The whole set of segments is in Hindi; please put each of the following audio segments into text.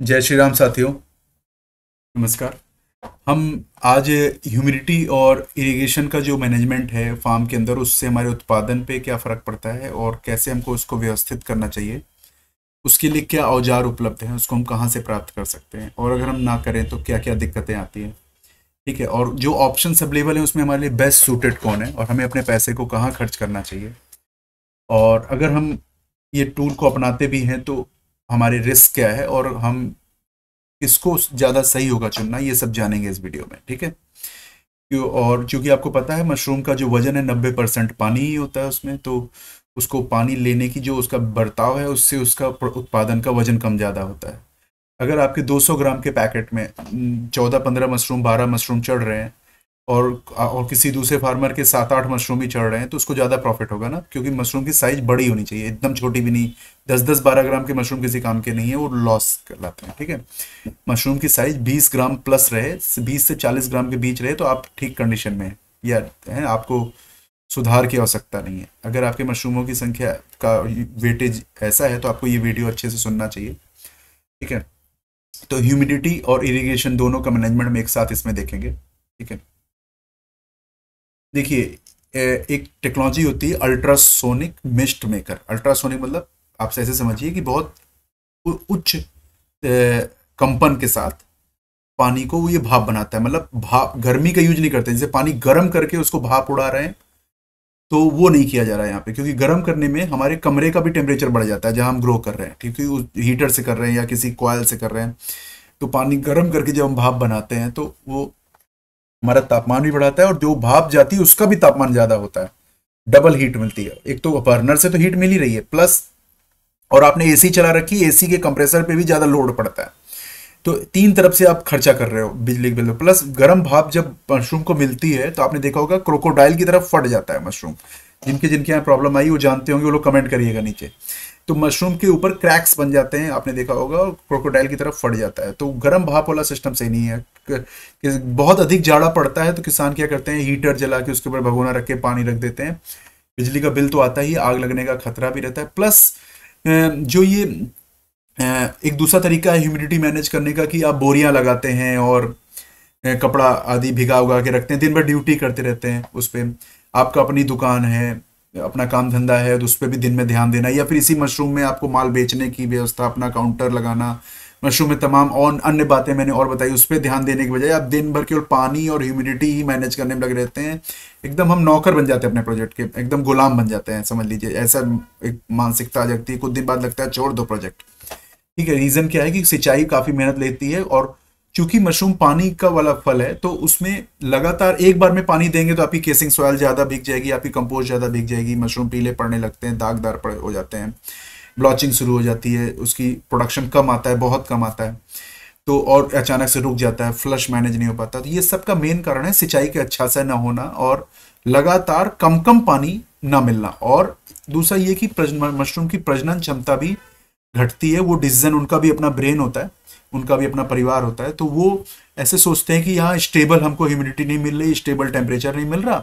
जय श्री राम साथियों। नमस्कार। हम आज ह्यूमिडिटी और इरिगेशन का जो मैनेजमेंट है फार्म के अंदर, उससे हमारे उत्पादन पे क्या फ़र्क पड़ता है और कैसे हमको उसको व्यवस्थित करना चाहिए, उसके लिए क्या औजार उपलब्ध हैं, उसको हम कहाँ से प्राप्त कर सकते हैं, और अगर हम ना करें तो क्या क्या दिक्कतें आती हैं। ठीक है, और जो ऑप्शंस अवेलेबल हैं उसमें हमारे लिए बेस्ट सूटेड कौन है और हमें अपने पैसे को कहाँ खर्च करना चाहिए, और अगर हम ये टूल को अपनाते भी हैं तो हमारे रिस्क क्या है और हम किसको ज़्यादा सही होगा चुनना, ये सब जानेंगे इस वीडियो में। ठीक है। और चूंकि आपको पता है मशरूम का जो वजन है 90% पानी ही होता है उसमें, तो उसको पानी लेने की जो उसका बर्ताव है उससे उसका उत्पादन का वजन कम ज़्यादा होता है। अगर आपके 200 ग्राम के पैकेट में 14-15 मशरूम, 12 मशरूम चढ़ रहे हैं और किसी दूसरे फार्मर के 7-8 मशरूम ही चढ़ रहे हैं, तो उसको ज़्यादा प्रॉफिट होगा ना, क्योंकि मशरूम की साइज बड़ी होनी चाहिए, एकदम छोटी भी नहीं। 10-10, 12 ग्राम के मशरूम किसी काम के नहीं है, वो लॉस लाते हैं। ठीक है। मशरूम की साइज 20 ग्राम प्लस रहे, 20 से 40 ग्राम के बीच रहे, तो आप ठीक कंडीशन में हैं, या है आपको सुधार की आवश्यकता नहीं है। अगर आपके मशरूमों की संख्या का वेटेज ऐसा है तो आपको ये वीडियो अच्छे से सुनना चाहिए। ठीक है। तो ह्यूमिडिटी और इरिगेशन दोनों का मैनेजमेंट हम एक साथ इसमें देखेंगे। ठीक है। देखिए, एक टेक्नोलॉजी होती है अल्ट्रासोनिक मिस्ट मेकर। अल्ट्रासोनिक मतलब आप ऐसे समझिए कि बहुत उच्च कंपन के साथ पानी को वो ये भाप बनाता है। मतलब भाप, गर्मी का यूज नहीं करते, जैसे पानी गर्म करके उसको भाप उड़ा रहे हैं, तो वो नहीं किया जा रहा है यहाँ पे, क्योंकि गर्म करने में हमारे कमरे का भी टेम्परेचर बढ़ जाता है जहाँ हम ग्रो कर रहे हैं, क्योंकि उस हीटर से कर रहे हैं या किसी कॉयल से कर रहे हैं। तो पानी गर्म करके जब हम भाप बनाते हैं तो वो हमारा तापमान भी बढ़ाता है, और जो भाप जाती है उसका भी तापमान ज्यादा होता है, डबल हीट मिलती है। एक तो बर्नर से तो हीट मिल ही रही है, प्लस और आपने एसी चला रखी है, एसी के कंप्रेसर पे भी ज्यादा लोड पड़ता है। तो तीन तरफ से आप खर्चा कर रहे हो बिजली के बिल, प्लस गर्म भाप जब मशरूम को मिलती है तो आपने देखा होगा क्रोकोडाइल की तरफ फट जाता है मशरूम। जिनके जिनके यहाँ प्रॉब्लम आई वो जानते होंगे, वो लोग कमेंट करिएगा नीचे। तो मशरूम के ऊपर क्रैक्स बन जाते हैं, आपने देखा होगा, और क्रोकोडाइल की तरफ फट जाता है। तो गर्म भाप वाला सिस्टम सही नहीं है। बहुत अधिक जाड़ा पड़ता है तो किसान क्या करते हैं, हीटर जला के उसके ऊपर भगोना रख के पानी रख देते हैं। बिजली का बिल तो आता ही, आग लगने का खतरा भी रहता है। प्लस जो ये एक दूसरा तरीका है ह्यूमिडिटी मैनेज करने का, कि आप बोरियां लगाते हैं और कपड़ा आदि भिगा उगा के रखते हैं, दिन भर ड्यूटी करते रहते हैं उस पर। आपका अपनी दुकान है, अपना काम धंधा है, तो उस पर भी दिन में ध्यान देना, या फिर इसी मशरूम में आपको माल बेचने की व्यवस्था, अपना काउंटर लगाना, मशरूम में तमाम और अन्य बातें मैंने और बताई, उस पर ध्यान देने की बजाय आप दिन भर केवल पानी और ह्यूमिडिटी ही मैनेज करने में लगे रहते हैं। एकदम हम नौकर बन जाते हैं अपने प्रोजेक्ट के, एकदम गुलाम बन जाते हैं, समझ लीजिए। ऐसा एक मानसिकता आ जाती है, कुछ दिन बाद लगता है छोड़ दो प्रोजेक्ट। ठीक है। रीजन क्या है कि सिंचाई काफी मेहनत लेती है, और चूंकि मशरूम पानी का वाला फल है तो उसमें लगातार एक बार में पानी देंगे तो आपकी केसिंग सॉइल ज्यादा भीग जाएगी, आपकी कंपोस्ट ज्यादा भीग जाएगी, मशरूम पीले पड़ने लगते हैं, दागदार पड़े हो जाते हैं, ब्लॉचिंग शुरू हो जाती है, उसकी प्रोडक्शन कम आता है, बहुत कम आता है, तो और अचानक से रुक जाता है, फ्लश मैनेज नहीं हो पाता। तो ये सब का मेन कारण है सिंचाई के अच्छा से ना होना और लगातार कम कम पानी ना मिलना। और दूसरा ये कि मशरूम की प्रजनन क्षमता भी घटती है। वो डिसीजन, उनका भी अपना ब्रेन होता है, उनका भी अपना परिवार होता है, तो वो ऐसे सोचते हैं कि यहाँ स्टेबल हमको ह्यूमिडिटी नहीं मिल रही, स्टेबल टेम्परेचर नहीं मिल रहा,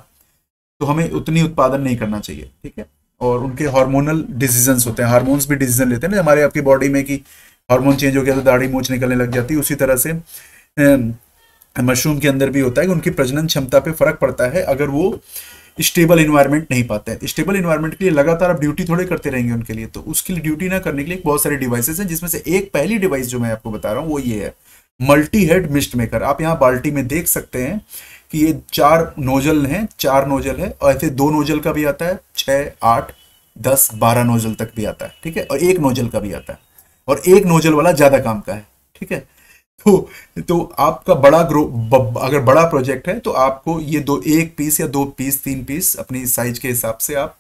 तो हमें उतनी उत्पादन नहीं करना चाहिए। ठीक है। और उनके हार्मोनल डिसीजंस होते हैं, हार्मोन्स भी डिसीजन लेते हैं ना हमारे आपकी बॉडी में, कि हार्मोन चेंज हो गया तो दाढ़ी मूछ निकलने लग जाती है। उसी तरह से मशरूम के अंदर भी होता है कि उनकी प्रजनन क्षमता पे फर्क पड़ता है अगर वो स्टेबल इन्वायरमेंट नहीं पाते हैं। स्टेबल इन्वायरमेंट के लिए लगातार आप ड्यूटी थोड़े करते रहेंगे उनके लिए, तो उसके लिए ड्यूटी ना करने के लिए बहुत सारे डिवाइसेस हैं, जिसमें से एक पहली डिवाइस जो मैं आपको बता रहा हूँ वो ये है, मल्टी हेड मिस्ट मेकर। आप यहाँ बाल्टी में देख सकते हैं कि ये 4 नोजल हैं, 4 नोजल है, और ऐसे 2 नोजल का भी आता है, 6, 8, 10, 12 नोजल तक भी आता है। ठीक है। और 1 नोजल का भी आता है, और 1 नोजल वाला ज्यादा काम का है। ठीक है। तो आपका बड़ा अगर बड़ा प्रोजेक्ट है तो आपको ये दो, 1 पीस या 2 पीस, 3 पीस अपनी साइज के हिसाब से आप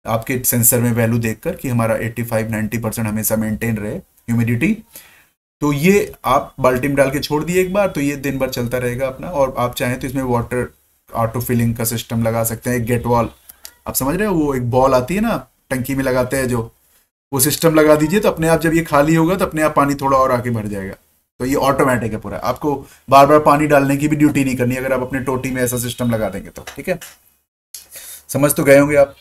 आपके सेंसर में वैल्यू देखकर कि हमारा 85-90% हमेशा मेंटेन रहे ह्यूमिडिटी, तो ये आप बाल्टी में डाल के छोड़ दिए एक बार, तो ये दिन भर चलता रहेगा अपना। और आप चाहें तो इसमें वाटर ऑटो फिलिंग का सिस्टम लगा सकते हैं, एक गेट वॉल, आप समझ रहे हो, वो एक बॉल आती है ना टंकी में लगाते हैं जो, वो सिस्टम लगा दीजिए, तो अपने आप जब ये खाली होगा तो अपने आप पानी थोड़ा और आके भर जाएगा। तो ये ऑटोमेटिक है पूरा, आपको बार बार पानी डालने की भी ड्यूटी नहीं करनी अगर आप अपने टोटी में ऐसा सिस्टम लगा देंगे तो। ठीक है। समझ तो गए होंगे आप।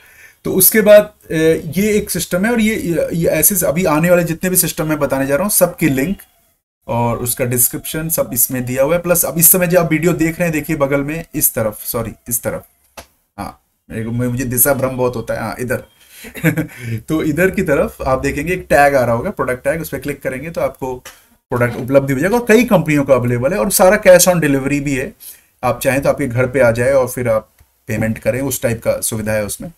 तो उसके बाद ये एक सिस्टम है, और ये ऐसे अभी आने वाले जितने भी सिस्टम मैं बताने जा रहा हूँ सबकी लिंक और उसका डिस्क्रिप्शन सब इसमें दिया हुआ है। प्लस अब इस समय जो आप वीडियो देख रहे हैं, देखिए बगल में इस तरफ, सॉरी इस तरफ, हाँ मुझे दिशा भ्रम बहुत होता है, हाँ इधर तो इधर की तरफ आप देखेंगे एक टैग आ रहा होगा, प्रोडक्ट टैग, उस पर क्लिक करेंगे तो आपको प्रोडक्ट उपलब्ध हो जाएगा। और कई कंपनियों का अवेलेबल है और सारा कैश ऑन डिलीवरी भी है। आप चाहें तो आपके घर पे आ जाए और फिर आप पेमेंट करें, उस टाइप का सुविधा है उसमें,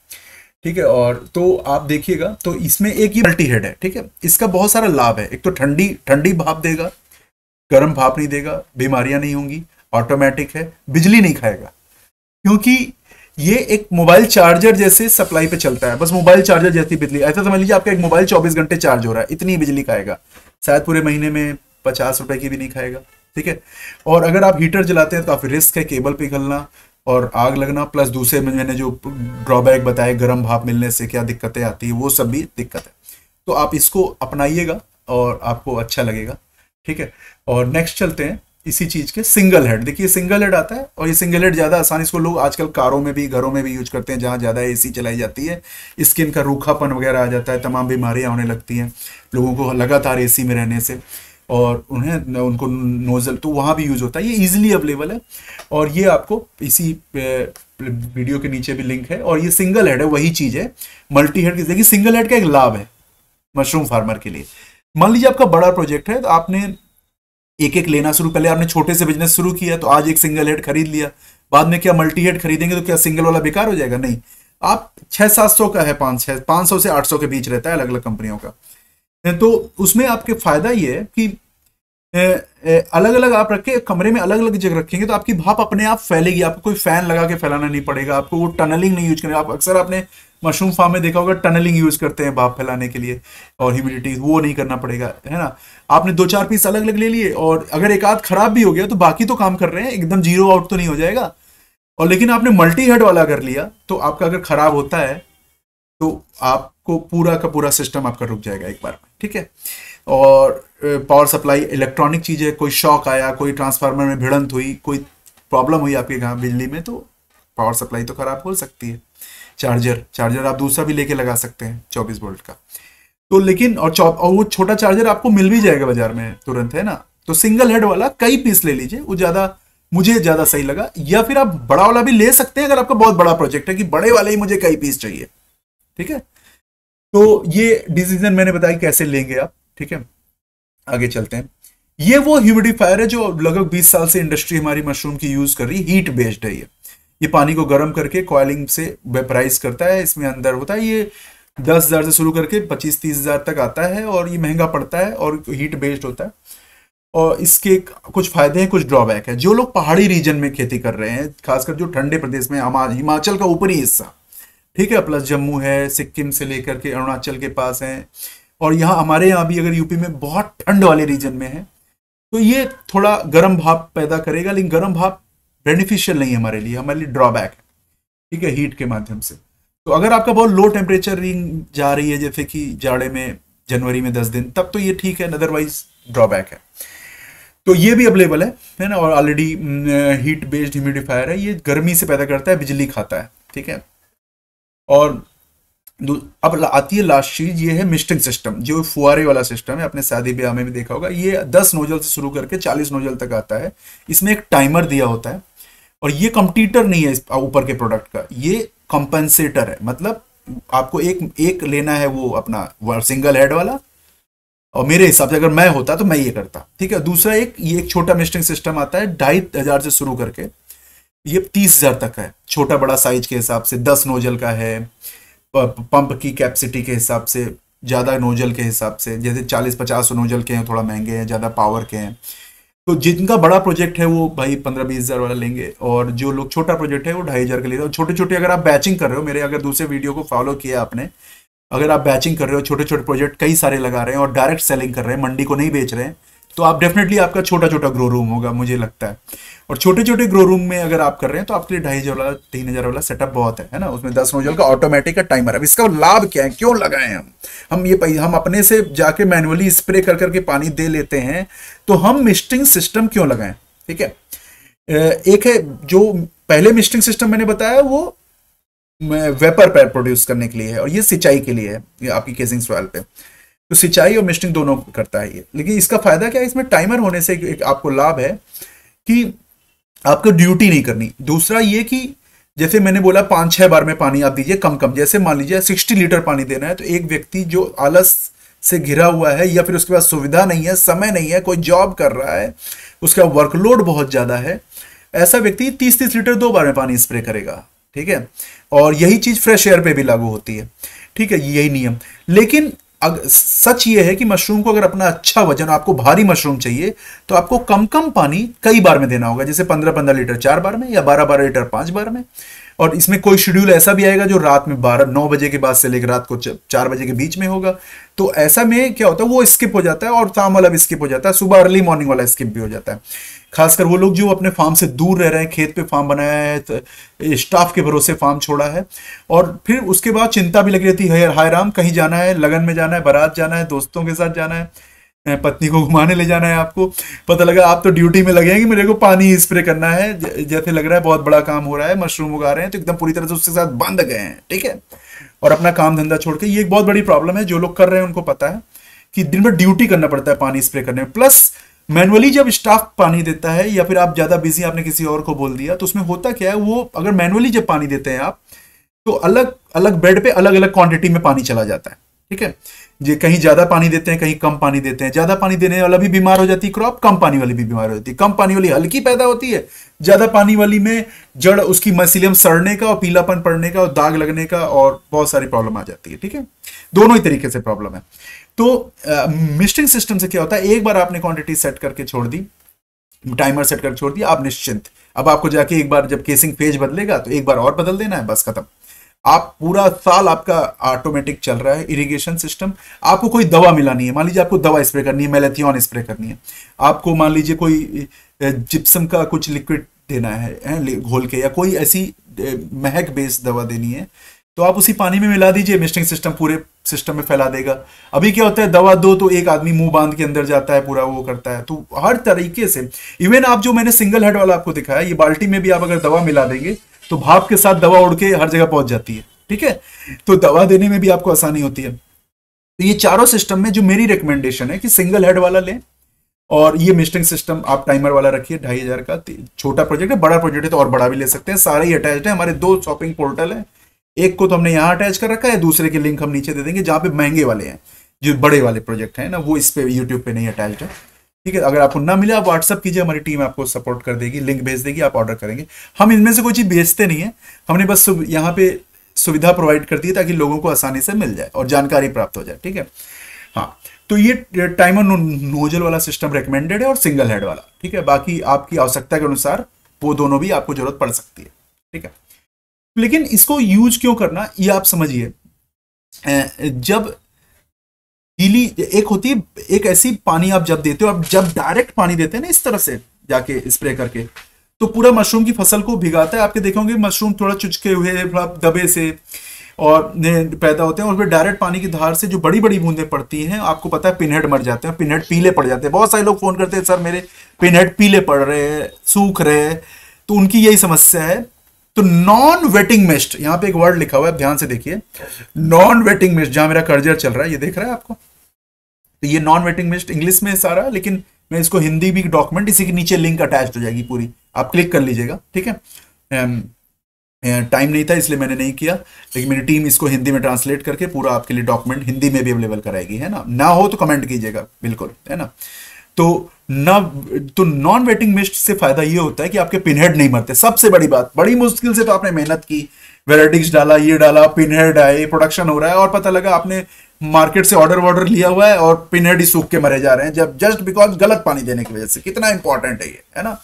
ठीक है। और तो आप देखिएगा तो इसमें एक ये मल्टी हेड है, ठीक है। इसका बहुत सारा लाभ है। एक तो ठंडी ठंडी भाप देगा, गर्म भाप नहीं देगा, बीमारियां नहीं होंगी, ऑटोमेटिक है, बिजली नहीं खाएगा, क्योंकि ये एक मोबाइल चार्जर जैसे सप्लाई पे चलता है, बस मोबाइल चार्जर जैसी बिजली। ऐसा समझ लीजिए आपका एक मोबाइल 24 घंटे चार्ज हो रहा है, इतनी बिजली खाएगा, शायद पूरे महीने में 50 रुपए की भी नहीं खाएगा, ठीक है। और अगर आप हीटर जलाते हैं तो काफी रिस्क है, केबल पिघलना और आग लगना, प्लस दूसरे में मैंने जो ड्रॉबैक बताया गर्म भाप मिलने से क्या दिक्कतें आती है, वो सब भी दिक्कत है। तो आप इसको अपनाइएगा और आपको अच्छा लगेगा, ठीक है। और नेक्स्ट चलते हैं इसी चीज के सिंगल हेड। देखिए सिंगल हेड आता है और ये सिंगल हेड ज्यादा आसानी, इसको लोग आजकल कारों में भी घरों में भी यूज करते हैं, जहां ज्यादा एसी चलाई जाती है, स्किन का रूखापन वगैरह आ जाता है, तमाम बीमारियां होने लगती हैं लोगों को लगातार एसी में रहने से, और उनको नोजल तो वहां भी यूज होता है। ये इजीली अवेलेबल है और ये आपको इसी वीडियो के नीचे भी लिंक है। और ये सिंगल हेड है, वही चीज है मल्टी हेड की। देखिए सिंगल हेड का एक लाभ है मशरूम फार्मर के लिए। मान लीजिए आपका बड़ा प्रोजेक्ट है तो आपने एक एक लेना शुरू, पहले आपने छोटे से बिजनेस शुरू किया तो आज एक सिंगल हेड खरीद लिया, बाद में क्या मल्टी हेड खरीदेंगे तो क्या सिंगल वाला बेकार हो जाएगा? नहीं, आप 600-700 का है, 500 से 800 के बीच रहता है अलग अलग कंपनियों का। तो उसमें आपके फायदा ये है कि अलग अलग आप रखे कमरे में, अलग अलग जगह रखेंगे तो आपकी भाप अपने आप फैलेगी, आपको कोई फैन लगा के फैलाना नहीं पड़ेगा, आपको वो टनलिंग नहीं यूज करना। आप अक्सर आपने मशरूम फार्म में देखा होगा टनलिंग यूज करते हैं भाप फैलाने के लिए और ह्यूमिडिटी, वो नहीं करना पड़ेगा, है ना। आपने 2-4 पीस अलग अलग ले लिए और अगर एक आध खराब भी हो गया तो बाकी तो काम कर रहे हैं, एकदम जीरो आउट तो नहीं हो जाएगा। और लेकिन आपने मल्टी हेड वाला कर लिया तो आपका अगर खराब होता है तो आपको पूरा का पूरा सिस्टम आपका रुक जाएगा एक बार में, ठीक है। और पावर सप्लाई इलेक्ट्रॉनिक चीज है, कोई शॉक आया, कोई ट्रांसफार्मर में भिड़ंत हुई, कोई प्रॉब्लम हुई आपके यहाँ बिजली में, तो पावर सप्लाई तो खराब हो सकती है। चार्जर आप दूसरा भी लेके लगा सकते हैं 24 वोल्ट का। तो लेकिन और वो छोटा चार्जर आपको मिल भी जाएगा बाजार में तुरंत, है ना। तो सिंगल हेड वाला कई पीस ले लीजिए, वो मुझे ज्यादा सही लगा। या फिर आप बड़ा वाला भी ले सकते हैं अगर आपका बहुत बड़ा प्रोजेक्ट है कि बड़े वाले ही मुझे कई पीस चाहिए, ठीक है। तो ये डिसीजन मैंने बताया कैसे लेंगे आप, ठीक है। आगे चलते हैं। ये वो ह्यूमिडिफायर है जो लगभग 20 साल से इंडस्ट्री हमारी मशरूम की यूज कर रही है। हीट बेस्ड है ये पानी को गर्म करके कॉइलिंग से वेपराइज करता है, इसमें अंदर होता है। ये 10,000 से शुरू करके 25-30 हजार तक आता है और ये महंगा पड़ता है और हीट बेस्ड होता है। और इसके कुछ फायदे हैं, कुछ ड्रॉबैक है। जो लोग पहाड़ी रीजन में खेती कर रहे हैं, खासकर जो ठंडे प्रदेश में, हिमाचल का ऊपरी हिस्सा, ठीक है, प्लस जम्मू है, सिक्किम से लेकर के अरुणाचल के पास है, और यहाँ हमारे यहाँ भी अगर यूपी में बहुत ठंड वाले रीजन में है तो ये थोड़ा गर्म भाप पैदा करेगा, लेकिन गर्म भाप बेनिफिशियल नहीं है हमारे लिए, हमारे लिए ड्रॉबैक है, ठीक है, हीट के माध्यम से। तो अगर आपका बहुत लो टेम्परेचर रिंग जा रही है जैसे कि जाड़े में जनवरी में 10 दिन, तब तो ये ठीक है, अदरवाइज ड्रॉबैक है। तो ये भी अवेलेबल है ना। और ऑलरेडी हीट बेस्ड ह्यूमिडिफायर है, ये गर्मी से पैदा करता है, बिजली खाता है, ठीक है। और अब आती है लास्ट चीज, ये है मिस्टिंग सिस्टम, जो फुआरे वाला सिस्टम है, अपने शादी ब्याह में भी देखा होगा। ये 10 नोजल से शुरू करके 40 नोजल तक आता है। इसमें एक टाइमर दिया होता है और ये कंपटीटर नहीं है ऊपर के प्रोडक्ट का, ये कंपेंसेटर है। मतलब आपको एक लेना है वो अपना सिंगल हेड वाला, और मेरे हिसाब से अगर मैं होता तो मैं ये करता, ठीक है। दूसरा ये एक छोटा मिस्टिंग सिस्टम आता है 2,500 से शुरू करके ये 30,000 तक है, छोटा बड़ा साइज के हिसाब से। 10 नोजल का है, पंप की कैपेसिटी के हिसाब से, ज़्यादा नोजल के हिसाब से, जैसे 40-50 नोजल के हैं, थोड़ा महंगे हैं, ज़्यादा पावर के हैं। तो जिनका बड़ा प्रोजेक्ट है वो भाई 15-20 हज़ार वाला लेंगे, और जो लोग छोटा प्रोजेक्ट है वो 2,500 का लेते हैं। छोटे छोटे अगर आप बैचिंग कर रहे हो, मेरे अगर दूसरे वीडियो को फॉलो किया आपने, अगर आप बैचिंग कर रहे हो, छोटे छोटे प्रोजेक्ट कई सारे लगा रहे हैं और डायरेक्ट सेलिंग कर रहे हैं, मंडी को नहीं बेच रहे हैं, तो आप डेफिनेटली आपका छोटा छोटा ग्रो रूम होगा मुझे लगता है। और छोटे छोटे ग्रो रूम में अगर आप कर रहे हैं तो आपके लिए 2,500 वाला 3,000 वाला सेटअप बहुत है ना। उसमें 10 नोजल का ऑटोमेटिक का टाइमर। अब इसका लाभ क्या है, क्यों लगाएं हम अपने से जाके मैनुअली स्प्रे कर करके पानी दे लेते हैं, तो हम मिस्टिंग सिस्टम क्यों लगाएं, ठीक है। एक है जो पहले मिस्टिंग सिस्टम मैंने बताया, वो वेपर प्रोड्यूस करने के लिए है और ये सिंचाई के लिए है, ये आपकी केसिंग सॉइल पे। तो सिंचाई और मिस्टिंग दोनों करता है ये। लेकिन इसका फायदा क्या है, इसमें टाइमर होने से एक आपको लाभ है कि आपको ड्यूटी नहीं करनी। दूसरा ये कि जैसे मैंने बोला 5-6 बार में पानी आप दीजिए कम कम, जैसे मान लीजिए 60 लीटर पानी देना है, तो एक व्यक्ति जो आलस से घिरा हुआ है या फिर उसके पास सुविधा नहीं है, समय नहीं है, कोई जॉब कर रहा है, उसका वर्कलोड बहुत ज्यादा है, ऐसा व्यक्ति 30-30 लीटर 2 बार में पानी स्प्रे करेगा। ठीक है, और यही चीज फ्रेश एयर पे भी लागू होती है। ठीक है, यही नियम। लेकिन सच ये है कि मशरूम को अगर अपना अच्छा वजन, आपको भारी मशरूम चाहिए, तो आपको कम कम पानी कई बार में देना होगा, जैसे 15-15 लीटर 4 बार में, या 12-12 लीटर 5 बार में। और इसमें कोई शेड्यूल ऐसा भी आएगा जो रात में 9 बजे के बाद से लेकर रात को 4 बजे के बीच में होगा। तो ऐसा में क्या होता है, वो स्किप हो जाता है और शाम वाला भी स्किप हो जाता है, सुबह अर्ली मॉर्निंग वाला स्किप भी हो जाता है। खासकर वो लोग जो अपने फार्म से दूर रह रहे हैं, खेत पे फार्म बनाया है, तो स्टाफ के भरोसे फार्म छोड़ा है, और फिर उसके बाद चिंता भी लगी रहती है, हाय राम कहीं जाना है, लगन में जाना है, बारात जाना है, दोस्तों के साथ जाना है, पत्नी को घुमाने ले जाना है, आपको पता लगा आप तो ड्यूटी में लगे हैं कि मेरे को पानी स्प्रे करना है, जैसे लग रहा है बहुत बड़ा काम हो रहा है, मशरूम उगा रहे हैं, तो एकदम पूरी तरह से उसके साथ बंध गए हैं। ठीक है, और अपना काम धंधा छोड़ के, ये एक बहुत बड़ी प्रॉब्लम है। जो लोग कर रहे हैं उनको पता है कि दिन भर ड्यूटी करना पड़ता है पानी स्प्रे करने में, प्लस मैनुअली जब स्टाफ पानी देता है या फिर आप ज्यादा बिजी, आपने किसी और को बोल दिया, तो उसमें होता क्या है, वो अगर मैनुअली जब पानी देते हैं आप, तो अलग अलग बेड पे अलग अलग क्वांटिटी में पानी चला जाता है। ठीक है, ये कहीं ज्यादा पानी देते हैं, कहीं कम पानी देते हैं, ज्यादा पानी देने वाला भी बीमार हो जाती है क्रॉप, कम पानी वाली भी बीमार हो जाती है। कम पानी वाली हल्की पैदा होती है, ज्यादा पानी वाली में जड़ उसकी माइसीलियम सड़ने का और पीलापन पड़ने का और दाग लगने का और बहुत सारी प्रॉब्लम आ जाती है। ठीक है, दोनों ही तरीके से प्रॉब्लम है। तो मिस्टिंग सिस्टम से क्या होता है, एक बार आपने क्वांटिटी सेट करके छोड़ दी, टाइमर सेट करके छोड़ दिया, आप निश्चिंत। अब आपको जाके एक बार जब केसिंग फेज बदलेगा तो एक बार और बदल देना है, बस खत्म। आप पूरा साल आपका ऑटोमेटिक चल रहा है इरिगेशन सिस्टम। आपको कोई दवा मिलानी है, मान लीजिए आपको दवा स्प्रे करनी है, मेलेथियन स्प्रे करनी है, आपको मान लीजिए कोई जिप्सम का कुछ लिक्विड देना है घोल के, या कोई ऐसी महक बेस्ड दवा देनी है, तो आप उसी पानी में मिला दीजिए, मिस्टिंग सिस्टम पूरे सिस्टम में फैला देगा। अभी क्या होता है, दवा दो तो एक आदमी मुंह बांध के अंदर जाता है, पूरा वो करता है। तो हर तरीके से, इवन आप जो मैंने सिंगल हेड वाला आपको दिखाया, ये बाल्टी में भी आप अगर दवा मिला देंगे तो भाप के साथ दवा उड़ के हर जगह पहुंच जाती है। ठीक है, तो दवा देने में भी आपको आसानी होती है। तो ये चारों सिस्टम में जो मेरी रिकमेंडेशन है कि सिंगल हेड वाला लें, और ये मिस्टिंग सिस्टम आप टाइमर वाला रखिए 2500 का। छोटा प्रोजेक्ट है, बड़ा प्रोजेक्ट है तो और बड़ा भी ले सकते हैं, सारे ही अटैच्ड है। हमारे 2 शॉपिंग पोर्टल है, एक को तो हमने यहाँ अटैच कर रखा है, दूसरे के लिंक हम नीचे दे देंगे, जहां पे महंगे वाले हैं, जो बड़े वाले प्रोजेक्ट हैं ना, वो इस पे यूट्यूब पे नहीं अटैच्ड है। ठीक है, अगर आपको ना मिले आप व्हाट्सअप कीजिए, हमारी टीम आपको सपोर्ट कर देगी, लिंक भेज देगी, आप ऑर्डर करेंगे। हम इनमें से कोई चीज बेचते नहीं है, हमने बस यहाँ पे सुविधा प्रोवाइड कर दी है ताकि लोगों को आसानी से मिल जाए और जानकारी प्राप्त हो जाए। ठीक है, हाँ, तो ये टाइमर नोजल वाला सिस्टम रिकमेंडेड है और सिंगल हेड वाला। ठीक है, बाकी आपकी आवश्यकता के अनुसार वो दोनों भी आपको जरूरत पड़ सकती है। ठीक है, लेकिन इसको यूज क्यों करना, ये आप समझिए। जब गीली एक होती है, एक ऐसी पानी आप जब देते हो, आप जब डायरेक्ट पानी देते हैं ना इस तरह से जाके स्प्रे करके, तो पूरा मशरूम की फसल को भिगाता है। आपके देखेंगे मशरूम थोड़ा चुचके हुए, थोड़ा दबे से और पैदा होते हैं, और फिर डायरेक्ट पानी की धार से जो बड़ी बड़ी बूंदें पड़ती हैं, आपको पता है पिनहेड मर जाते हैं, पिनहेड पीले पड़ जाते हैं। बहुत सारे लोग फोन करते हैं, सर मेरे पिनहेड पीले पड़ रहे हैं, सूख रहे हैं, तो उनकी यही समस्या है। तो नॉन वेटिंग मिस्ट, यहां पे एक वर्ड लिखा हुआ है, ध्यान से देखिए, नॉन वेटिंग मिस्ट, जहां मेरा कर्जर चल रहा है, ये देख रहा है आपको, तो ये नॉन वेटिंग मिस्ट इंग्लिश में सारा, लेकिन मैं इसको हिंदी भी डॉक्यूमेंट, इसी के नीचे लिंक अटैच हो जाएगी पूरी, आप क्लिक कर लीजिएगा। ठीक है, टाइम नहीं था इसलिए मैंने नहीं किया, लेकिन मेरी टीम इसको हिंदी में ट्रांसलेट करके पूरा आपके लिए डॉक्यूमेंट हिंदी में भी अवेलेबल कराएगी, है ना हो तो कमेंट कीजिएगा, बिल्कुल, है ना। तो नॉन वेटिंग मिस्ट से फायदा ये होता है कि आपके पिनहेड नहीं मरते। सबसे बड़ी बात, बड़ी मुश्किल से तो आपने मेहनत की, वेराइटिक्स डाला, ये डाला, पिनहेड आए, प्रोडक्शन हो रहा है, और पता लगा आपने मार्केट से ऑर्डर लिया हुआ है और पिनहेड ही सूख के मरे जा रहे हैं, जब जस्ट बिकॉज गलत पानी देने की वजह से। कितना इंपॉर्टेंट है ये, है ना।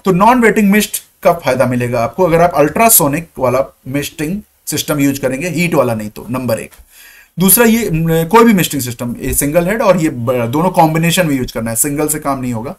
तो नॉन वेटिंग मिस्ट का फायदा मिलेगा आपको अगर आप अल्ट्रासोनिक वाला मिस्टिंग सिस्टम यूज करेंगे, हीट वाला नहीं तो, नंबर 1। दूसरा, ये कोई भी मिस्टिंग सिस्टम, ये सिंगल हेड और ये दोनों कॉम्बिनेशन में यूज करना है, सिंगल से काम नहीं होगा।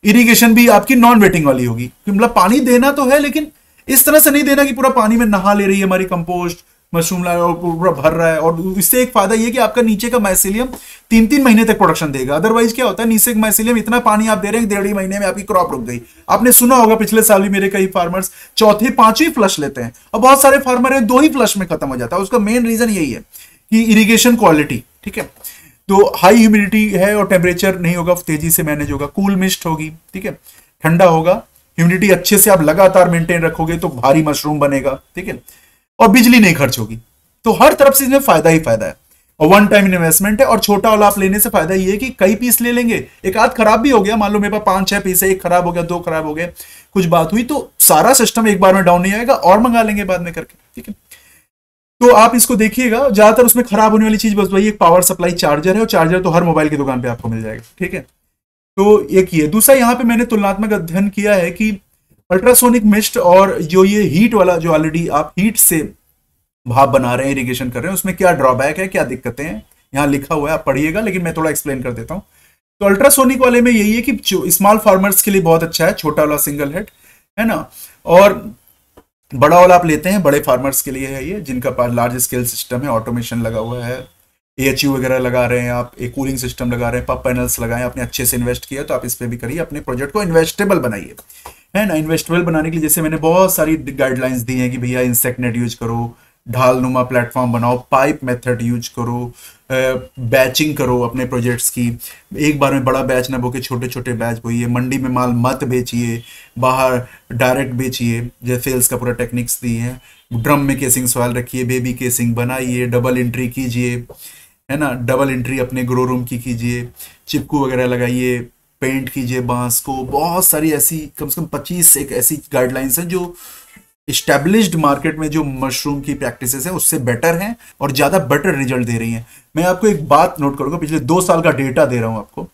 इरिगेशन भी आपकी नॉन वेटिंग वाली होगी, मतलब पानी देना तो है, लेकिन इस तरह से नहीं देना कि पूरा पानी में नहा ले रही है हमारी कंपोस्ट, मशरूम ला और पूरा भर रहा है। और इससे एक फायदा ये कि आपका नीचे का माइसीलियम 3-3 महीने तक प्रोडक्शन देगा। अदरवाइज क्या होता है, नीचे का माइसीलियम इतना पानी आप दे रहे हैं, 1.5 महीने में आपकी क्रॉप रुक गई। आपने सुना होगा पिछले साल भी मेरे कई फार्मर्स 4th-5वीं फ्लश लेते हैं, और बहुत सारे फार्मर हैं 2 ही फ्लश में खत्म हो जाता है। उसका मेन रीजन यही है कि इरिगेशन क्वालिटी। ठीक है, तो हाई ह्यूमिडिटी है और टेम्परेचर नहीं होगा, तेजी से मैनेज होगा। कूल मिस्ट होगी, ठीक है, ठंडा होगा। ह्यूमिडिटी अच्छे से आप लगातार मेंटेन रखोगे तो भारी मशरूम बनेगा, ठीक है, और बिजली नहीं खर्च होगी। तो हर तरफ से इसमें फायदा ही फायदा है, और वन टाइम इन्वेस्टमेंट है। और छोटा वाला आप लेने से फायदा ये है कि कई पीस ले लेंगे, एक आध खराब भी हो गया, मान लो मेरे पास 5-6 पीस है, एक खराब हो गया, 2 खराब हो गए, कुछ बात हुई तो सारा सिस्टम एक बार में डाउन नहीं आएगा, और मंगा लेंगे बाद में करके, ठीक है। तो आप इसको देखिएगा, ज्यादातर उसमें खराब होने वाली चीज बस वही एक पावर सप्लाई चार्जर है, और चार्जर तो हर मोबाइल की दुकान पे आपको मिल जाएगा, ठीक है। तो एक ये दूसरा, यहाँ पे मैंने तुलनात्मक अध्ययन किया है कि अल्ट्रासोनिक मिस्ट और जो ये हीट वाला, जो ऑलरेडी आप हीट से भाप बना रहे हैं, इरिगेशन कर रहे हैं, उसमें क्या ड्रॉबैक है, क्या दिक्कतें हैं, यहाँ लिखा हुआ है, आप पढ़िएगा, लेकिन मैं थोड़ा एक्सप्लेन कर देता हूँ। तो अल्ट्रासोनिक वाले में यही है कि स्मॉल फार्मर्स के लिए बहुत अच्छा है, छोटा वाला सिंगल हेड है ना, और बड़ा वाला आप लेते हैं बड़े फार्मर्स के लिए है ये, जिनका पास लार्ज स्केल सिस्टम है, ऑटोमेशन लगा हुआ है, एएचयू वगैरह लगा रहे हैं आप, एक कूलिंग सिस्टम लगा रहे हैं, पब पैनल्स लगाए, आपने अच्छे से इन्वेस्ट किया तो आप इस पे भी करिए, अपने प्रोजेक्ट को इन्वेस्टेबल बनाइए, है ना। इन्वेस्टेबल बनाने के लिए जैसे मैंने बहुत सारी गाइडलाइंस दी हैं कि भैया इंसेक्ट नेट यूज करो, ढाल नुमा प्लेटफॉर्म बनाओ, पाइप मेथड यूज करो, बैचिंग करो अपने प्रोजेक्ट्स की, एक बार में बड़ा बैच ना बोके छोटे छोटे बैच बोइए, मंडी में माल मत बेचिए, बाहर डायरेक्ट बेचिए, जैसे सेल्स का पूरा टेक्निक्स दी है। ड्रम में केसिंग सॉइल रखिए, बेबी केसिंग बनाइए, डबल एंट्री कीजिए, है ना, डबल एंट्री अपने ग्रो रूम की कीजिए, चिपकू वगैरह लगाइए, पेंट कीजिए बांस को। बहुत सारी ऐसी कम से कम 25 एक ऐसी गाइडलाइंस हैं जो इस्टेब्लिश्ड मार्केट में जो मशरूम की प्रैक्टिसेस हैं उससे बेटर हैं और ज्यादा बेटर रिजल्ट दे रही हैं। मैं आपको एक बात नोट करूंगा, पिछले 2 साल का डेटा दे रहा हूं आपको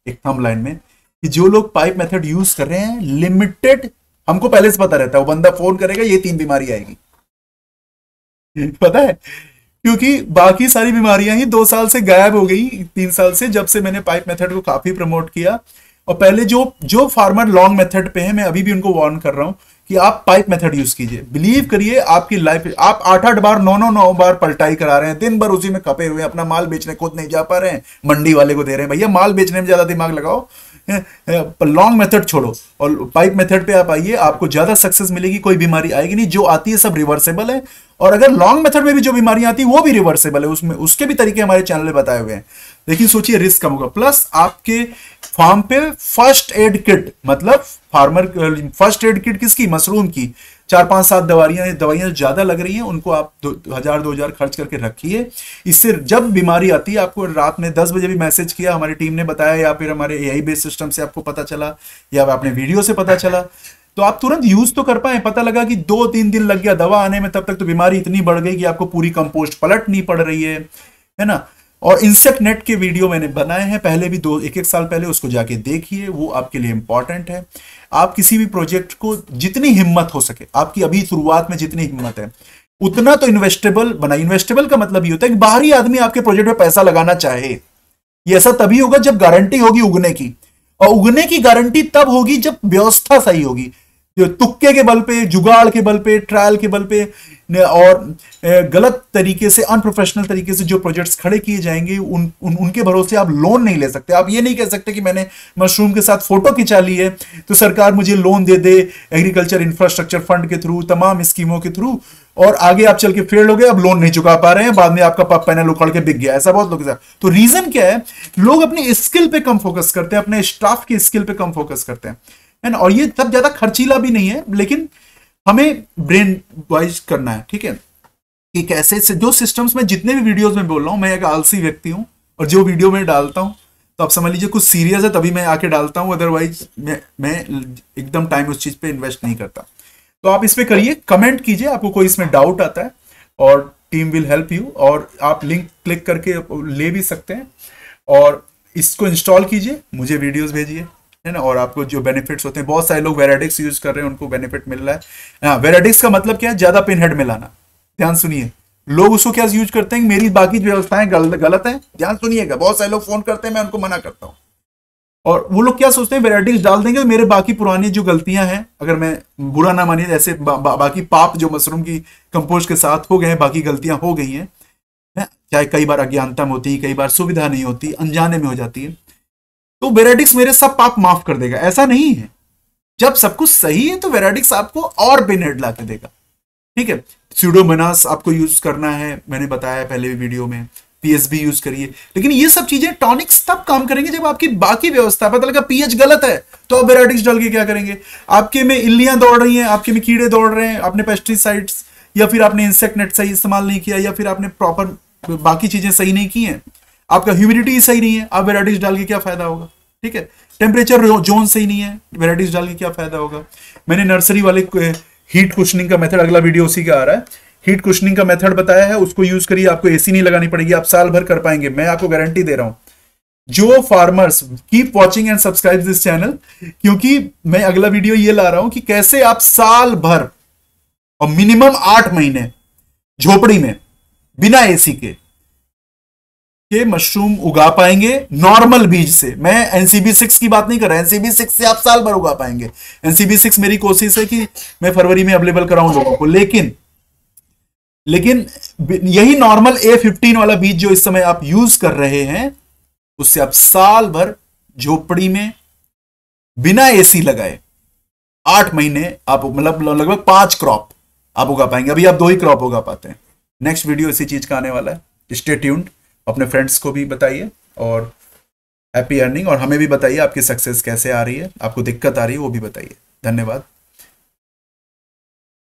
एक थंब लाइन में, कि जो लोग पाइप मेथड यूज कर रहे हैं लिमिटेड, हमको पहले से पता रहता है, वो बंदा फोन करेगा ये 3 बीमारी आएगी पता है, क्योंकि बाकी सारी बीमारियां ही 2 साल से गायब हो गई, 3 साल से, जब से मैंने पाइप मेथड को काफी प्रमोट किया। और पहले जो फार्मर लॉन्ग मेथड पे है, मैं अभी भी उनको वार्न कर रहा हूं कि आप पाइप मेथड यूज कीजिए। बिलीव करिए, आपकी लाइफ, आप 8-8 बार 9-9 बार पलटाई करा रहे हैं, दिन भर उसी में खपे हुए, अपना माल बेचने खुद नहीं जा पा रहे हैं, मंडी वाले को दे रहे हैं। भैया माल बेचने में ज्यादा दिमाग लगाओ, लॉन्ग मेथड छोड़ो और पाइप मेथड पे आप आइए, आपको ज्यादा सक्सेस मिलेगी, कोई बीमारी आएगी नहीं, जो आती है सब रिवर्सेबल है। और अगर लॉन्ग मेथड में भी जो बीमारियां आती है वो भी रिवर्सेबल है, उसमें उसके भी तरीके हमारे चैनल में बताए हुए हैं। लेकिन सोचिए रिस्क कम होगा, प्लस आपके फार्म पे फर्स्ट एड किट, मतलब फार्मर फर्स्ट एड किट किसकी, मशरूम की, 4-5-7 दवाइयां ज्यादा लग रही हैं उनको आप 1000-2000 खर्च करके रखिए। इससे जब बीमारी आती है, आपको रात में 10 बजे भी मैसेज किया, हमारी टीम ने बताया, या फिर हमारे एआई बेस्ड सिस्टम से आपको पता चला, या आपने वीडियो से पता चला, तो आप तुरंत यूज तो कर पाए। पता लगा कि 2-3 दिन लग गया दवा आने में, तब तक तो बीमारी इतनी बढ़ गई कि आपको पूरी कंपोस्ट पलटनी पड़ रही है ना। और इंसेक्ट नेट के वीडियो मैंने बनाए हैं पहले भी, 1-1 साल पहले, उसको जाके देखिए, वो आपके लिए इंपॉर्टेंट है। आप किसी भी प्रोजेक्ट को जितनी हिम्मत हो सके, आपकी अभी शुरुआत में जितनी हिम्मत है उतना तो इन्वेस्टेबल बनाइए। इन्वेस्टेबल का मतलब ये होता है कि बाहरी आदमी आपके प्रोजेक्ट में पैसा लगाना चाहे। ये ऐसा तभी होगा जब गारंटी होगी उगने की, और उगने की गारंटी तब होगी जब व्यवस्था सही होगी। तुक्के के बल पे, जुगाड़ के बल पे, ट्रायल के बल पे और गलत तरीके से, अनप्रोफेशनल तरीके से जो प्रोजेक्ट्स खड़े किए जाएंगे, उनके भरोसे आप लोन नहीं ले सकते। आप ये नहीं कह सकते कि मैंने मशरूम के साथ फोटो खिंचा ली है तो सरकार मुझे लोन दे दे एग्रीकल्चर इंफ्रास्ट्रक्चर फंड के थ्रू, तमाम स्कीमों के थ्रू, और आगे आप चल के फेल हो गए, अब लोन नहीं चुका पा रहे हैं, बाद में आपका पब पैनल उखड़ के बिक गया। ऐसा बहुत लोग। तो रीजन क्या है, लोग अपनी स्किल पे कम फोकस करते हैं, अपने स्टाफ की स्किल पे कम फोकस करते हैं, है ना। और ये तब ज्यादा खर्चीला भी नहीं है, लेकिन हमें ब्रेन वाइज करना है, ठीक है, कि कैसे से जो सिस्टम्स में, जितने भी वीडियोस में बोल रहा हूं, मैं एक आलसी व्यक्ति हूं, और जो वीडियो में डालता हूं तो आप समझ लीजिए कुछ सीरियस है तभी मैं आके डालता हूं, अदरवाइज मैं एकदम टाइम उस चीज पे इन्वेस्ट नहीं करता। तो आप इस पे करिए, कमेंट कीजिए, आपको कोई इसमें डाउट आता है, और टीम विल हेल्प यू, और आप लिंक क्लिक करके ले भी सकते हैं, और इसको इंस्टॉल कीजिए, मुझे वीडियोस भेजिए, है ना। और आपको जो बेनिफिट्स होते हैं, बहुत सारे लोग वेराडिक्स यूज कर रहे हैं, उनको बेनिफिट मिल रहा है। हाँ, वेराडिक्स का मतलब क्या है, ज्यादा पिन हेड मिलाना। ध्यान सुनिए, लोग उसको क्या यूज करते हैं, मेरी बाकी व्यवस्थाएं गलत है, ध्यान सुनिएगा। बहुत सारे लोग फोन करते हैं, मैं उनको मना करता हूं, और वो लोग क्या सोचते हैं, वेराइटीज डाल देंगे तो मेरे बाकी पुरानी जो गलतियां हैं, अगर मैं बुरा ना मानिए, ऐसे बाकी पाप जो मशरूम की कंपोस्ट के साथ हो गए हैं, बाकी गलतियां हो गई हैं, चाहे कई बार अज्ञानता में होती है, कई बार सुविधा नहीं होती, अनजाने में हो जाती है, तो वेराडिक्स मेरे सब पाप माफ कर देगा। ऐसा नहीं है, जब सब कुछ सही है तो वेराडिक्स आपको और बेनिफिट लाके देगा, ठीक है। स्यूडोमोनास आपको यूज करना है, मैंने बताया पहले भी वीडियो में, पीएसबी यूज करिए। लेकिन ये सब चीजें टॉनिक्स तब काम करेंगे जब आपकी बाकी व्यवस्था, पता लगा पीएच गलत है तो आप वेराइटिक्स डाल के क्या करेंगे? आपके में इल्लियां दौड़ रही हैं, आपके में कीड़े दौड़ रहे हैं, आपने पेस्टिसाइड्स या फिर आपने इंसेक्ट नेट सही इस्तेमाल नहीं किया, या फिर आपने प्रॉपर बाकी चीजें सही नहीं की हैं, आपका ह्यूमिडिटी सही नहीं है, आप वेराइटिक्स डाल के क्या फायदा होगा? ठीक है, टेम्परेचर जोन सही नहीं है, वेराइटिक्स डाल के क्या फायदा होगा? मैंने नर्सरी वाले हीट कुशनिंग का मेथड, अगला वीडियो उसी का आ रहा है, हीट कुशनिंग का मेथड बताया है, उसको यूज करिए, आपको एसी नहीं लगानी पड़ेगी, आप साल भर कर पाएंगे, मैं आपको गारंटी दे रहा हूं। जो farmers keep watching and subscribe this channel, क्योंकि मैं अगला वीडियो ये ला रहा हूं कि कैसे आप साल भर और मिनिमम 8 महीने झोपड़ी में बिना एसी के मशरूम उगा पाएंगे नॉर्मल बीज से। मैं एनसीबी 6 की बात नहीं कर रहा, एनसीबी 6 से आप साल भर उगा पाएंगे। एनसीबी 6 मेरी कोशिश है कि मैं फरवरी में अवेलेबल कराऊं लोगों को, लेकिन यही नॉर्मल A15 वाला बीज जो इस समय आप यूज कर रहे हैं, उससे आप साल भर झोपड़ी में बिना एसी लगाए 8 महीने आप मतलब लगभग 5 क्रॉप आप उगा पाएंगे। अभी आप 2 ही क्रॉप उगा पाते हैं। नेक्स्ट वीडियो इसी चीज का आने वाला है, स्टे ट्यून्ड। अपने फ्रेंड्स को भी बताइए और हैप्पी अर्निंग, और हमें भी बताइए आपकी सक्सेस कैसे आ रही है, आपको दिक्कत आ रही है वो भी बताइए। धन्यवाद।